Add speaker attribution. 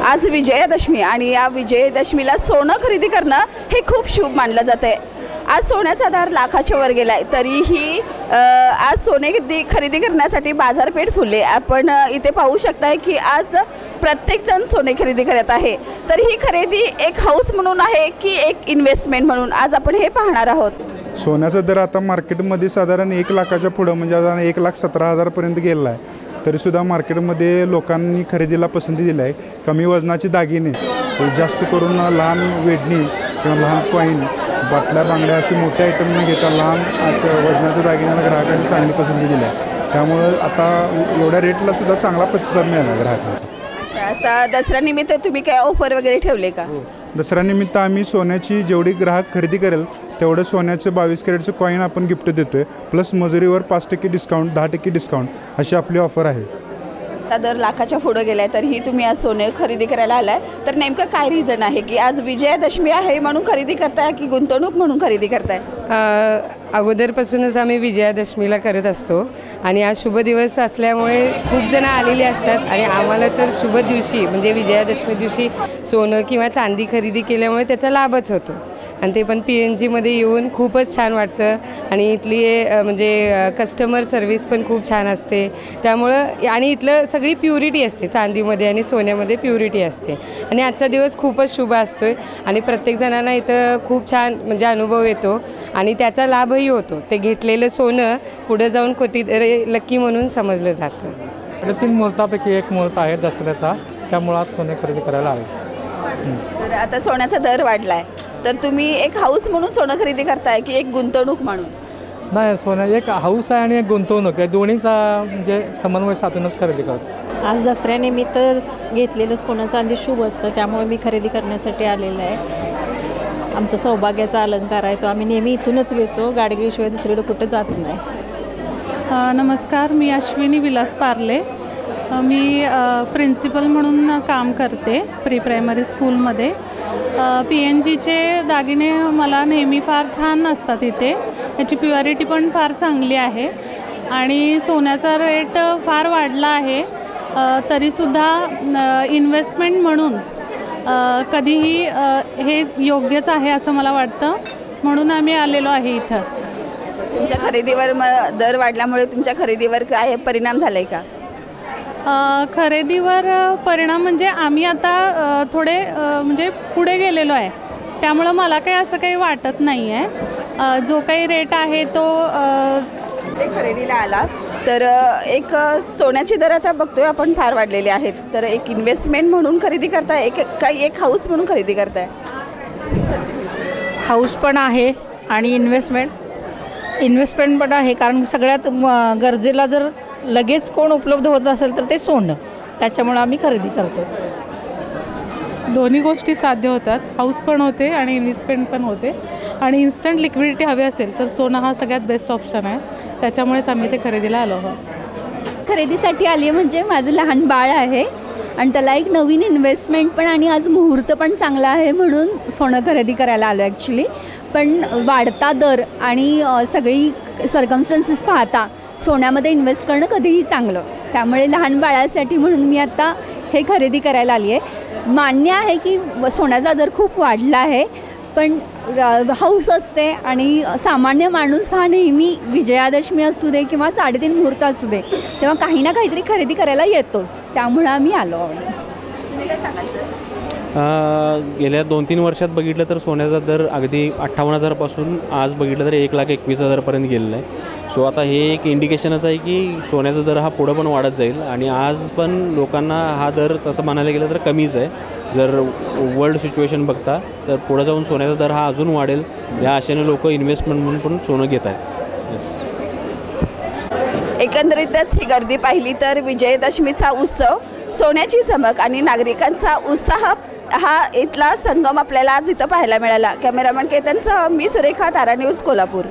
Speaker 1: आज विजयादशमी आणि या विजयादशमीला सोनं खरेदी करणं हे खूप शुभ मानलं जाते। आज सोन्याचा दर लाखाच्या वर गेलाय, तरीही आज सोने खरेदी करण्यासाठी बाजारपेठ फुलली। आपण इथे पाहू शकताय की आज प्रत्येक जण सोने खरेदी करत आहे। तर ही खरेदी एक हाऊस म्हणून आहे की एक इन्व्हेस्टमेंट म्हणून, आज आपण हे पाहणार आहोत।
Speaker 2: सोन्याचा दर आता मार्केटमध्ये साधारण 1 लाखाच्या पुढे म्हणजे आता 1,17,000 पर्यंत गेला आहे। तरीसुद्धा मार्केटमध्ये लोकांनी खरेदीला पसंती दिली आहे। कमी वजनाचे दागिने जास्त करून लहान वेडणी किंवा लहान कॉईन बाटल्या बांगड्या अशी मोठे आयटम न घेता लहान वजनाच्या दागिन्याला ग्राहकांनी चांगली पसंती दिली आहे। त्यामुळे आता एवढ्या रेटला सुद्धा चांगला प्रतिसाद मिळाला ग्राहकांचा।
Speaker 1: अच्छा, आता दसऱ्यानिमित्त तुम्ही काय ऑफर वगैरे ठेवले का?
Speaker 2: दसऱ्यानिमित्त आम्ही सोन्याची जेवढी ग्राहक खरेदी करेल तेवढं सोन्याचे 22 कॅरेटचं कॉईन आपण गिफ्ट देतोय, प्लस मजुरीवर 5% डिस्काउंट 10% डिस्काउंट अशी आपली ऑफर आहे।
Speaker 1: आता दर लाखाच्या पुढे गेलाय, तर ही तुम्ही आज सोने खरेदी करायला आलाय, तर नेमकं काय रिझन आहे की आज विजयादशमी आहे म्हणून खरेदी करताय की गुंतवणूक म्हणून खरेदी करताय?
Speaker 3: अगोदरपासूनच आम्ही विजयादशमीला करत असतो आणि आज शुभ दिवस असल्यामुळे खूप जण आलेले असतात आणि आम्हाला तर शुभ दिवशी म्हणजे विजयादशमी दिवशी सोनं किंवा चांदी खरेदी केल्यामुळे त्याचा लाभच होतो आणि ते पण PNGमध्ये येऊन खूपच छान वाटतं आणि इथली म्हणजे कस्टमर सर्व्हिस पण खूप छान असते। त्यामुळं आणि इथलं सगळी प्युरिटी असते, चांदीमध्ये आणि सोन्यामध्ये प्युरिटी असते आणि आजचा दिवस खूपच शुभ असतो आणि प्रत्येक जणांना इथं खूप छान म्हणजे अनुभव येतो आणि त्याचा लाभही होतो। ते घेतलेलं सोनं पुढे जाऊन कधीतरी लक्की म्हणून समजलं जातं।
Speaker 4: 3 मुहूर्तापैकी एक मुहूर्त आहे दसऱ्याचा, त्यामुळे आज सोने खरेदी करायला आले।
Speaker 1: तर आता सोन्याचा दर वाढलाय, तर तुम्ही एक हाऊस म्हणून सोनं खरेदी करताय की एक गुंतवणूक म्हणून?
Speaker 4: नाही, सोनं एक हाऊस आहे आणि एक गुंतवणूक आहे, दोन्हीचा म्हणजे समन्वय साधूनच खरेदी करतो।
Speaker 5: आज दसऱ्यानिमित्त घेतलेलं सोनं चांदी शुभ असतं, त्यामुळे मी खरेदी करण्यासाठी आलेलं आहे। आमचं सौभाग्याचा अलंकार आहे, तो आम्ही नेहमी इथूनच घेतो, गाडगेशिवाय दुसरीकडे कुठं जात नाही।
Speaker 6: नमस्कार, मी अश्विनी विलास पार्ले। मी प्रिन्सिपल म्हणून काम करते प्री प्रायमरी स्कूलमध्ये। PNGचे दागिने मला नेहमी फार छान असतात इथे, याची प्युरिटी पण फार चांगली आहे आणि सोन्याचा रेट फार वाढला आहे, तरीसुद्धा इन्व्हेस्टमेंट म्हणून कधीही हे योग्यच आहे असं मला वाटतं, म्हणून आम्ही आलेलो आहे इथं।
Speaker 1: तुमच्या खरेदीवर दर वाढल्यामुळे तुमच्या खरेदीवर काय परिणाम झाला आहे का?
Speaker 6: खरेदीवर परिणाम म्हणजे आम्ही आता थोडे म्हणजे पुढे गेलेलो आहे, त्यामुळं मला काही असं काही वाटत नाही आहे। जो काही रेट आहे तो
Speaker 1: ते खरेदीला आला, तर एक सोन्याची दर आता बघतोय आपण फार वाढलेले आहेत, तर एक इन्व्हेस्टमेंट म्हणून खरेदी करताय एक हाऊस म्हणून खरेदी करताय?
Speaker 5: हाऊस पण आहे आणि इन्व्हेस्टमेंट पण आहे, कारण सगळ्यात गरजेला जर लगेच कोण उपलब्ध होत असेल तर ते सोनं, त्याच्यामुळे आम्ही खरेदी करतो।
Speaker 6: दोन्ही गोष्टी साध्य होतात, हाऊस पण होते आणि इन्व्हेस्टमेंट पण होते आणि इन्स्टंट लिक्विडिटी हवी असेल तर सोनं हा सगळ्यात बेस्ट ऑप्शन आहे, त्याच्यामुळेच आम्ही ते खरेदीला आलो आहोत।
Speaker 7: खरेदीसाठी आली आहे म्हणजे माझं लहान बाळ आहे आणि त्याला एक नवीन इन्व्हेस्टमेंट पण आणि आज मुहूर्त पण चांगला आहे म्हणून सोनं खरेदी करायला आलो ॲक्च्युली। पण वाढता दर आणि सगळी सर्कमस्टन्सेस पाहता सोन्यामध्ये इन्व्हेस्ट करणं कधीही चांगलं, त्यामुळे लहान बाळासाठी म्हणून मी आता हे खरेदी करायला आली आहे। मान्य आहे की सोन्याचा दर खूप वाढला आहे, पण हाऊस असते आणि सामान्य माणूस हा नेहमी विजयादशमी असू दे किंवा 3:30 मुहूर्त असू दे तेव्हा काही ना काहीतरी खरेदी करायला येतोच, त्यामुळं आम्ही आलो आहोत।
Speaker 1: तुम्ही काय सांगाल सर?
Speaker 8: गेल्या 2-3 वर्षात बघितलं तर सोन्याचा दर अगदी 58,000पासून आज बघितलं तर 1,21,000 पर्यंत गेलेला आहे। सो आता हे एक इंडिकेशनच आहे की सोन्याचा दर हा पुढं पण वाढत जाईल आणि आज पण लोकांना हा दर तसं म्हणायला गेलं तर कमीच आहे। जर वर्ल्ड सिच्युएशन बघता तर पुढं जाऊन सोन्याचा दर हा अजून वाढेल, या आशेने लोक इन्व्हेस्टमेंट म्हणून पण सोनं घेत आहेत।
Speaker 1: एकंदरीतच ही गर्दी पाहिली तर विजयादशमीचा उत्सव, सोन्याची चमक आणि नागरिकांचा उत्साह हा इथला संगम आपल्याला आज इथं पाहायला मिळाला। कॅमेरामन केतनसह मी सुरेखा, तारा न्यूज, कोल्हापूर।